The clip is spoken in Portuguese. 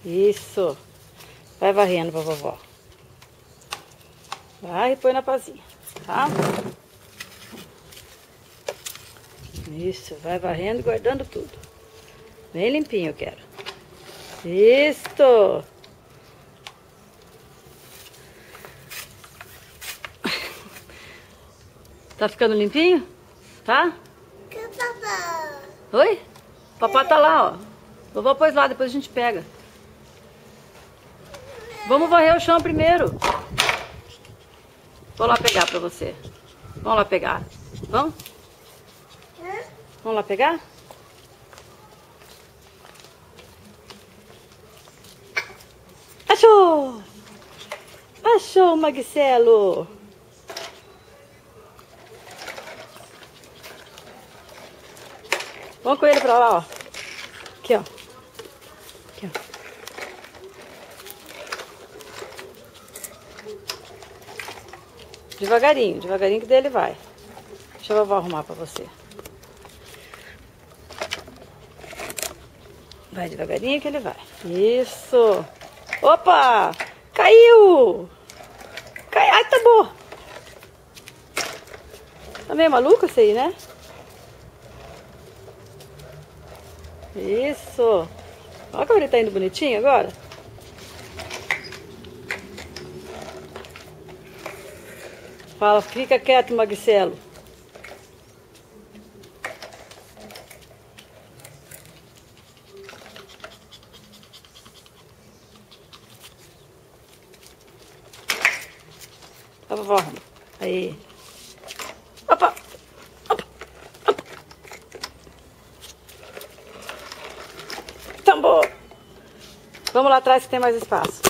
Isso. Vai varrendo pra vovó. Vai e põe na pazinha, tá? Isso, vai varrendo e guardando tudo. Bem limpinho eu quero. Isso. Tá ficando limpinho? Tá? Oi? Papá tá lá, ó. Vovó pôs lá, depois a gente pega. Vamos varrer o chão primeiro. Vou lá pegar pra você. Vamos lá pegar. Vamos? Vamos lá pegar? Achou! Achou o Magicelo! Vamos com ele pra lá, ó. Aqui, ó. Aqui, ó. Devagarinho, devagarinho que dele vai. Deixa eu arrumar pra você. Vai devagarinho que ele vai. Isso. Opa! Caiu! Caiu. Ai, tá bom. Tá meio maluco esse aí, né? Isso. Olha como ele tá indo bonitinho agora. Fala, fica quieto, Magicelo. Tá, vovó. Aí. Opa! Opa! Opa! Tambor! Vamos lá atrás que tem mais espaço.